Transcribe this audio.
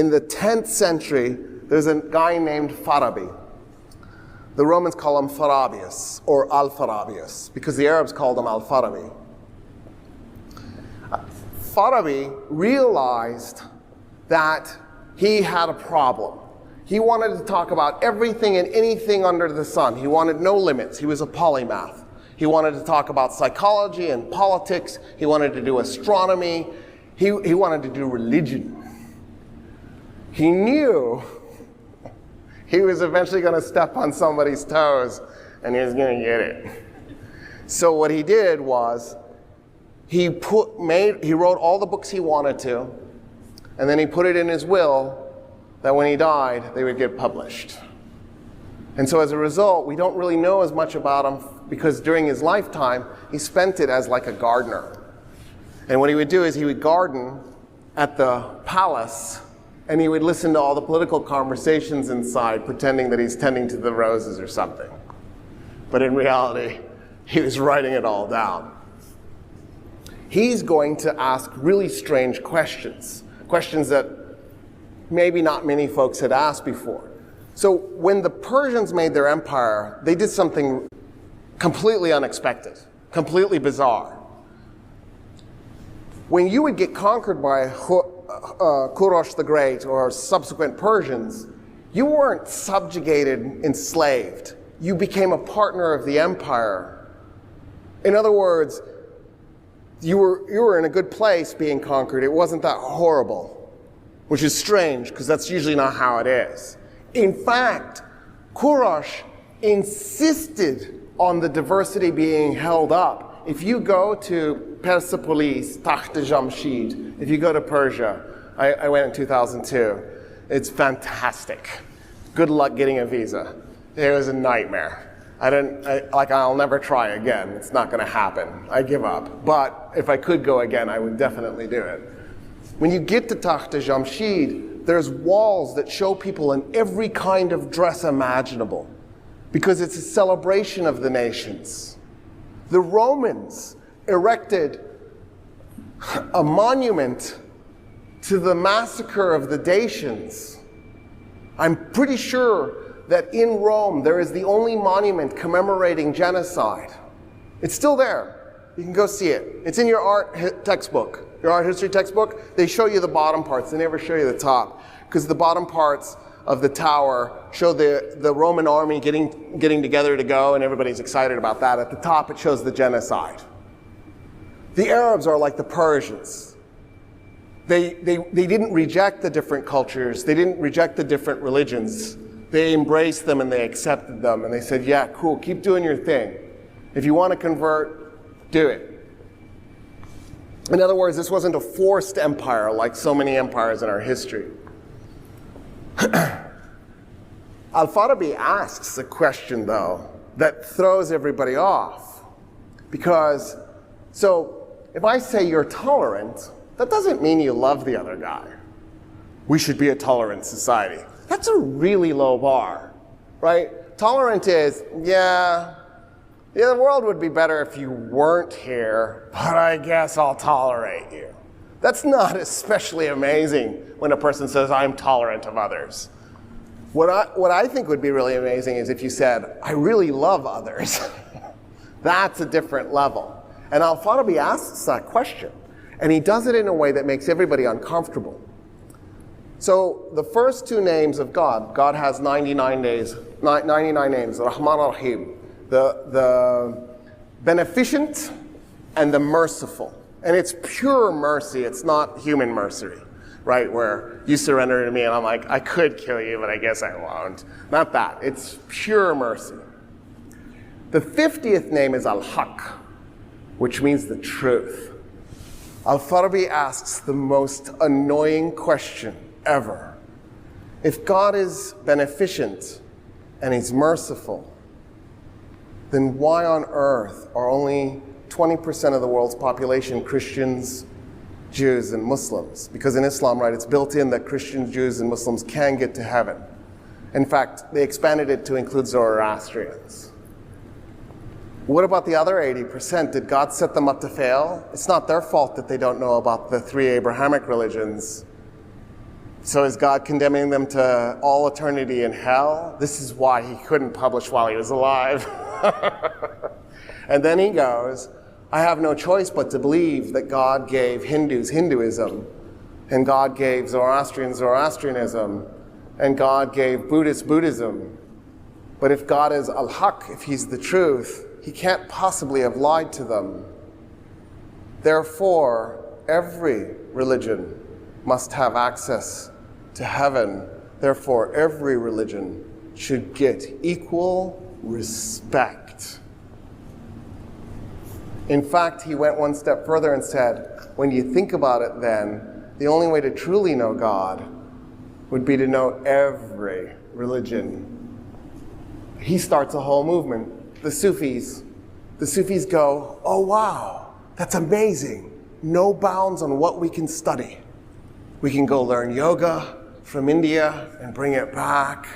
In the 10th century, there's a guy named Farabi. The Romans call him Farabius, or Al-Farabius, because the Arabs called him Al-Farabi. Farabi realized that he had a problem. He wanted to talk about everything and anything under the sun. He wanted no limits. He was a polymath. He wanted to talk about psychology and politics. He wanted to do astronomy. He wanted to do religion. He knew he was eventually going to step on somebody's toes, and he was going to get it. So what he did was he wrote all the books he wanted to, and then he put it in his will that when he died, they would get published. And so as a result, we don't really know as much about him because during his lifetime, he spent it as like a gardener. And what he would do is he would garden at the palace, and he would listen to all the political conversations inside, pretending that he's tending to the roses or something. But in reality, he was writing it all down. He's going to ask really strange questions, questions that maybe not many folks had asked before. So when the Persians made their empire, they did something completely unexpected, completely bizarre. When you would get conquered by Kurosh the Great or subsequent Persians, you weren't subjugated, enslaved. You became a partner of the empire. In other words, you were in a good place being conquered. It wasn't that horrible, which is strange because that's usually not how it is. In fact, Kurosh insisted on the diversity being held up. If you go to Persepolis, Takht Jamshid, if you go to Persia, I went in 2002, it's fantastic. Good luck getting a visa. It was a nightmare. I'll never try again. It's not going to happen. I give up. But if I could go again, I would definitely do it. When you get to Takht Jamshid, there's walls that show people in every kind of dress imaginable because it's a celebration of the nations. The Romans erected a monument to the massacre of the Dacians. I'm pretty sure that in Rome there is the only monument commemorating genocide. It's still there. You can go see it. It's in your art textbook, your art history textbook. They show you the bottom parts. They never show you the top because the bottom parts of the tower show the Roman army getting together to go, and everybody's excited about that. At the top, it shows the genocide. The Arabs are like the Persians. They didn't reject the different cultures. They didn't reject the different religions. They embraced them and they accepted them. And they said, yeah, cool, keep doing your thing. If you want to convert, do it. In other words, this wasn't a forced empire like so many empires in our history. Al-Farabi asks a question, though, that throws everybody off. Because, so, if I say you're tolerant, that doesn't mean you love the other guy. We should be a tolerant society. That's a really low bar, right? Tolerant is, yeah, the world would be better if you weren't here, but I guess I'll tolerate you. That's not especially amazing when a person says, I'm tolerant of others. What I think would be really amazing is if you said, I really love others. That's a different level. And Al-Farabi asks that question, and he does it in a way that makes everybody uncomfortable. So the first two names of God, God has 99 names, Rahman Rahim, the beneficent and the merciful. And it's pure mercy, it's not human mercy, right? Where you surrender to me and I'm like, I could kill you, but I guess I won't. Not that, it's pure mercy. The 50th name is Al-Haq, which means the truth. Al-Farabi asks the most annoying question ever. If God is beneficent and he's merciful, then why on earth are only 20% of the world's population Christians, Jews, and Muslims? Because in Islam, right, it's built in that Christians, Jews, and Muslims can get to heaven. In fact, they expanded it to include Zoroastrians. What about the other 80%? Did God set them up to fail? It's not their fault that they don't know about the three Abrahamic religions. So is God condemning them to all eternity in hell? This is why he couldn't publish while he was alive. And then he goes, I have no choice but to believe that God gave Hindus Hinduism, and God gave Zoroastrians Zoroastrianism, and God gave Buddhists Buddhism. But if God is al-Haq, if he's the truth, he can't possibly have lied to them. Therefore, every religion must have access to heaven. Therefore, every religion should get equal respect. In fact, he went one step further and said, when you think about it then, the only way to truly know God would be to know every religion. He starts a whole movement. The Sufis go, oh wow, that's amazing. No bounds on what we can study. We can go learn yoga from India and bring it back.